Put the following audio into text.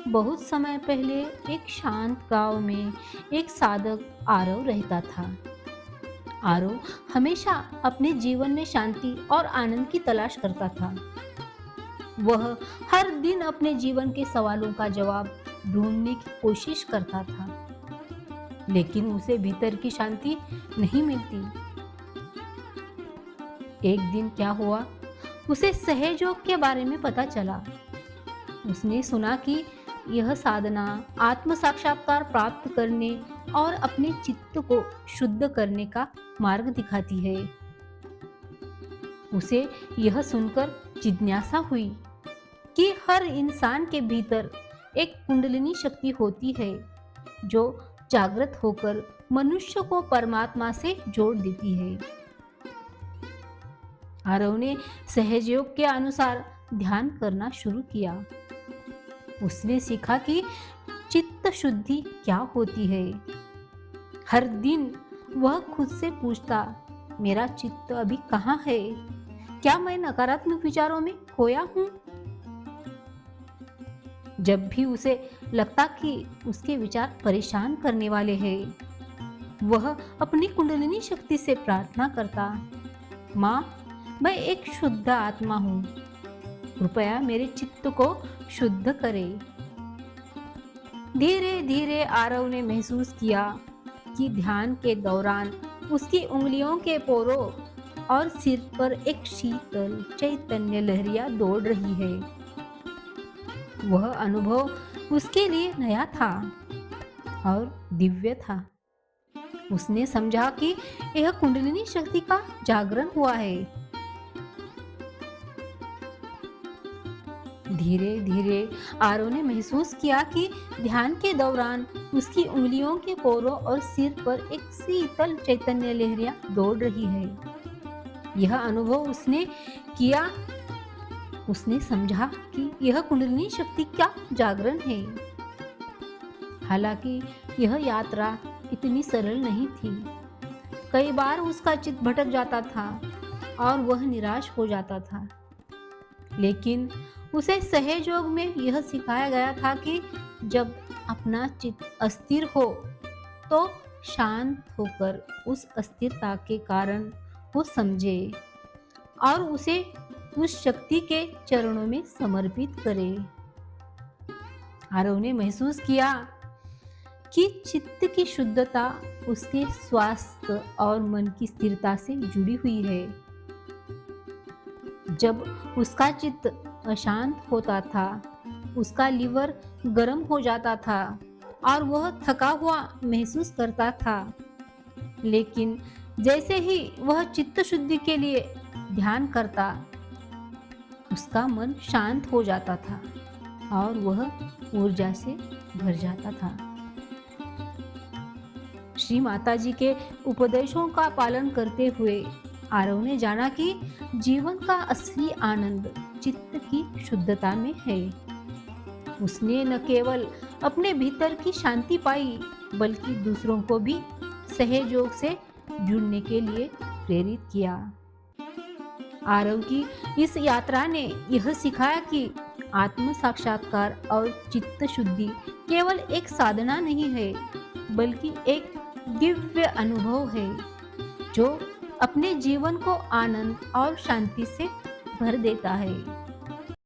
बहुत समय पहले एक शांत गांव में एक साधक आरव रहता था। आरव हमेशा अपने जीवन में शांति और आनंद की तलाश करता था। वह हर दिन अपने जीवन के सवालों का जवाब ढूंढने की कोशिश करता था, लेकिन उसे भीतर की शांति नहीं मिलती। एक दिन क्या हुआ, उसे सहयोग के बारे में पता चला। उसने सुना कि यह साधना आत्म साक्षात्कार प्राप्त करने और अपने चित्त को शुद्ध करने का मार्ग दिखाती है। उसे यह सुनकर जिज्ञासा हुई कि हर इंसान के भीतर एक कुंडलिनी शक्ति होती है जो जागृत होकर मनुष्य को परमात्मा से जोड़ देती है। आरव ने सहयोग के अनुसार ध्यान करना शुरू किया। उसने सीखा कि चित्त शुद्धि क्या होती है। हर दिन वह खुद से पूछता, मेरा चित्त अभी कहाँ है? क्या मैं नकारात्मक विचारों में खोया हूँ? जब भी उसे लगता कि उसके विचार परेशान करने वाले हैं, वह अपनी कुंडलिनी शक्ति से प्रार्थना करता, माँ, मैं एक शुद्ध आत्मा हूँ, कृपया मेरे चित्त को शुद्ध करे। धीरे धीरे आरव ने महसूस किया कि ध्यान के दौरान उसकी उंगलियों के पोरों और सिर पर एक शीतल चैतन्य लहरियां दौड़ रही है। वह अनुभव उसके लिए नया था और दिव्य था। उसने समझा कि यह कुंडलिनी शक्ति का जागरण हुआ है। धीरे धीरे आरव ने महसूस किया कि ध्यान के दौरान उसकी उंगलियों के पोरों और सिर पर एक शीतल चैतन्य लहरियां दौड़ रही है। यह अनुभव उसने किया। उसने समझा कि यह कुंडलिनी शक्ति का जागरण है। हालांकि यह यात्रा इतनी सरल नहीं थी। कई बार उसका चित्त भटक जाता था और वह निराश हो जाता था। लेकिन उसे सहयोग में यह सिखाया गया था कि जब अपना चित्त अस्थिर हो तो शांत होकर उस अस्थिरता के कारण वो समझे और उसे उस शक्ति के चरणों में समर्पित करे। आरव ने महसूस किया कि चित्त की शुद्धता उसके स्वास्थ्य और मन की स्थिरता से जुड़ी हुई है। जब उसका चित्त अशांत होता था, उसका लिवर गर्म हो जाता था और वह थका हुआ महसूस करता था। लेकिन जैसे ही वह चित्त शुद्धि के लिए ध्यान करता, उसका मन शांत हो जाता था और वह ऊर्जा से भर जाता था। श्री माताजी के उपदेशों का पालन करते हुए आरव ने जाना कि जीवन का असली आनंद चित्त की शुद्धता में है। उसने न केवल अपने भीतर की शांति पाई, बल्कि दूसरों को भी सहयोग से जुड़ने के लिए प्रेरित किया। आरव की इस यात्रा ने यह सिखाया कि आत्म साक्षात्कार और चित्त शुद्धि केवल एक साधना नहीं है, बल्कि एक दिव्य अनुभव है जो अपने जीवन को आनंद और शांति से भर देता है।